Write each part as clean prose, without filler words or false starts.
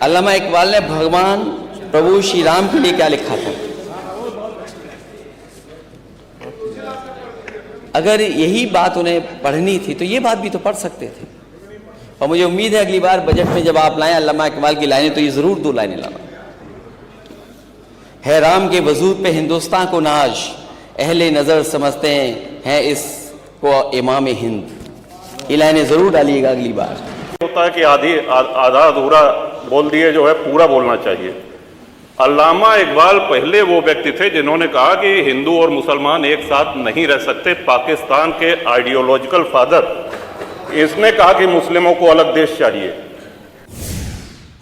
अल्लामा इकबाल ने भगवान प्रभु श्री राम के लिए क्या लिखा था? अगर यही बात उन्हें पढ़नी थी तो ये बात भी तो पढ़ सकते थे। और मुझे उम्मीद है अगली बार बजट में जब आप लाएं अल्लामा इकबाल की लाइनें तो ये ज़रूर 2 लाइनें लाना। है राम के वजूद पे हिंदुस्तान को नाज, अहले नज़र समझते हैं इसको इमाम हिंद। ये लाइनें ज़रूर डालिएगा अगली बार। होता है कि आधा अधूरा बोल दिए जो है पूरा बोलना चाहिए। अल्लामा इकबाल पहले वो व्यक्ति थे जिन्होंने कहा कि हिंदू और मुसलमान एक साथ नहीं रह सकते। पाकिस्तान के आइडियोलॉजिकल फादर, इसने कहा कि मुस्लिमों को अलग देश चाहिए।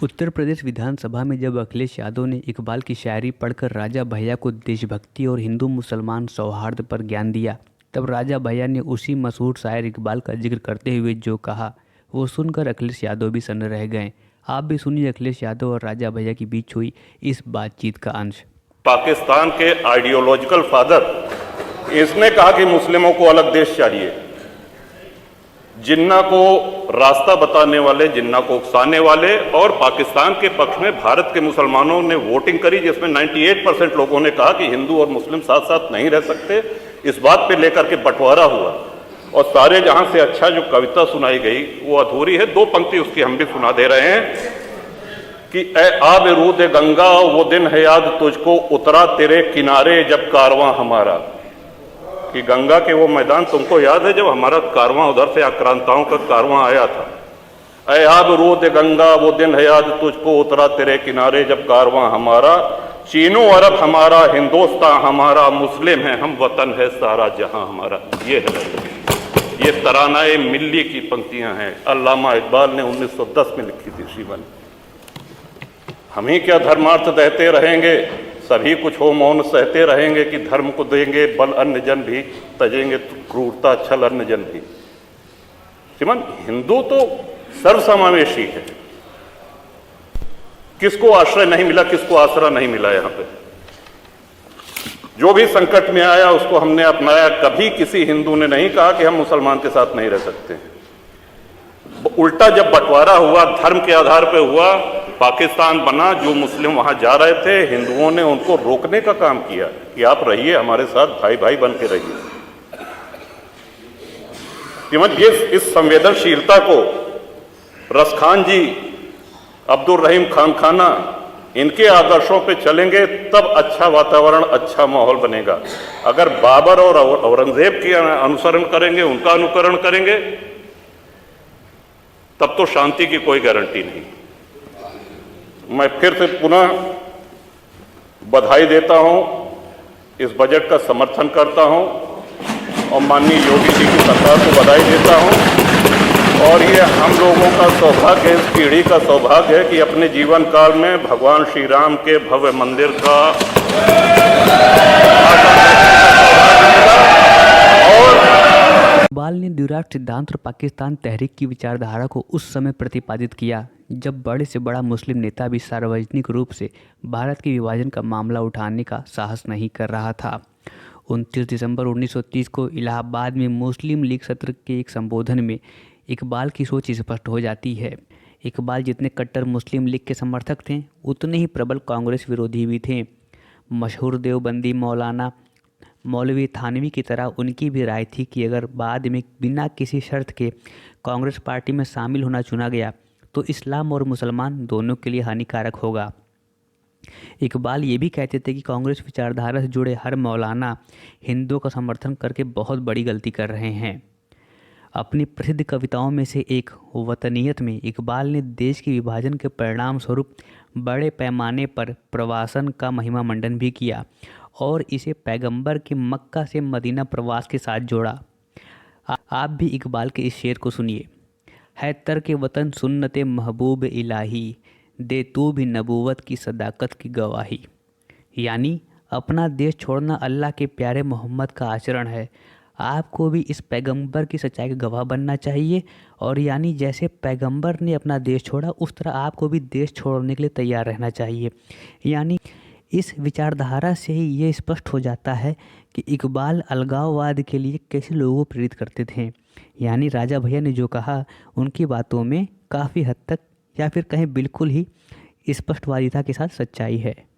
उत्तर प्रदेश विधानसभा में जब अखिलेश यादव ने इकबाल की शायरी पढ़कर राजा भैया को देशभक्ति और हिंदू मुसलमान सौहार्द पर ज्ञान दिया, तब राजा भैया ने उसी मशहूर शायर इकबाल का जिक्र करते हुए जो कहा वो सुनकर अखिलेश यादव भी सन्न रह गए। आप भी सुनिए अखिलेश यादव और राजा भैया के बीच हुई इस बातचीत का अंश। पाकिस्तान के आइडियोलॉजिकल फादर, इसने कहा कि मुस्लिमों को अलग देश चाहिए। जिन्ना को रास्ता बताने वाले, जिन्ना को उकसाने वाले और पाकिस्तान के पक्ष में भारत के मुसलमानों ने वोटिंग करी, जिसमें 98% लोगों ने कहा कि हिंदू और मुस्लिम साथ साथ नहीं रह सकते। इस बात पे लेकर के बंटवारा हुआ और सारे जहां से अच्छा जो कविता सुनाई गई वो अधूरी है। 2 पंक्ति उसकी हम भी सुना दे रहे हैं कि ए आब रूद गंगा वो दिन है याद तुझको, उतरा तेरे किनारे जब कारवां हमारा। कि गंगा के वो मैदान तुमको याद है जब हमारा कारवां उधर से आक्रांताओं का कारवां आया था। ए आब रूद गंगा वो दिन है याद तुझको, उतरा तेरे किनारे जब कारवां हमारा। चीनो अरब हमारा, हिंदुस्तान हमारा, मुस्लिम है हम, वतन है सारा जहां हमारा। ये तरानाए मिल्ली की पंक्तियां हैं। अल्लामा इकबाल ने 1910 में लिखी थी शिवन। हम ही क्या धर्मार्थ देते रहेंगे, सभी कुछ हो मौन सहते रहेंगे कि धर्म को देंगे बल अन्य जन भी, तजेंगे क्रूरता छल अन्य जन भी। श्रीमान, हिंदू तो सर्वसमावेशी है। किसको आश्रय नहीं मिला, किसको आसरा नहीं मिला? यहां पे जो भी संकट में आया उसको हमने अपनाया। कभी किसी हिंदू ने नहीं कहा कि हम मुसलमान के साथ नहीं रह सकते हैं। उल्टा जब बंटवारा हुआ, धर्म के आधार पर हुआ, पाकिस्तान बना, जो मुस्लिम वहां जा रहे थे हिंदुओं ने उनको रोकने का काम किया कि आप रहिए हमारे साथ, भाई भाई बन के रहिए। ये इस संवेदनशीलता को रसखान जी, अब्दुल रहीम खान खाना, इनके आदर्शों पे चलेंगे तब अच्छा वातावरण, अच्छा माहौल बनेगा। अगर बाबर और औरंगजेब की अनुसरण करेंगे, उनका अनुकरण करेंगे, तब तो शांति की कोई गारंटी नहीं। मैं फिर से पुनः बधाई देता हूं, इस बजट का समर्थन करता हूं और माननीय योगी जी की सरकार को बधाई देता हूं। और ये हम लोगों का सौभाग्य है, इस पीढ़ी का सौभाग्य है कि अपने जीवन काल में भगवान श्री राम के भव्य मंदिर का इकबाल ने द्विराष्ट्र सिद्धांत और पाकिस्तान तहरीक की विचारधारा को उस समय प्रतिपादित किया जब बड़े से बड़ा मुस्लिम नेता भी सार्वजनिक रूप से भारत के विभाजन का मामला उठाने का साहस नहीं कर रहा था। 29 दिसंबर 1930 को इलाहाबाद में मुस्लिम लीग सत्र के एक संबोधन में इकबाल की सोच स्पष्ट हो जाती है। इकबाल जितने कट्टर मुस्लिम लीग के समर्थक थे उतने ही प्रबल कांग्रेस विरोधी भी थे। मशहूर देवबंदी मौलाना मौलवी थानवी की तरह उनकी भी राय थी कि अगर बाद में बिना किसी शर्त के कांग्रेस पार्टी में शामिल होना चुना गया तो इस्लाम और मुसलमान दोनों के लिए हानिकारक होगा। इकबाल ये भी कहते थे कि कांग्रेस विचारधारा से जुड़े हर मौलाना हिंदुओं का समर्थन करके बहुत बड़ी गलती कर रहे हैं। अपनी प्रसिद्ध कविताओं में से एक वतनियत में इकबाल ने देश के विभाजन के परिणाम स्वरूप बड़े पैमाने पर प्रवासन का महिमा मंडन भी किया और इसे पैगंबर के मक्का से मदीना प्रवास के साथ जोड़ा। आप भी इकबाल के इस शेर को सुनिए। है तर्क वतन सुन्नत महबूब इलाही, दे तू भी नबूवत की सदाकत की गवाही। यानी अपना देश छोड़ना अल्लाह के प्यारे मोहम्मद का आचरण है। आपको भी इस पैगंबर की सच्चाई का गवाह बनना चाहिए और यानी जैसे पैगंबर ने अपना देश छोड़ा उस तरह आपको भी देश छोड़ने के लिए तैयार रहना चाहिए। यानी इस विचारधारा से ही ये स्पष्ट हो जाता है कि इकबाल अलगाववाद के लिए कैसे लोगों को प्रेरित करते थे। यानी राजा भैया ने जो कहा उनकी बातों में काफ़ी हद तक या फिर कहीं बिल्कुल ही स्पष्टवादिता के साथ सच्चाई है।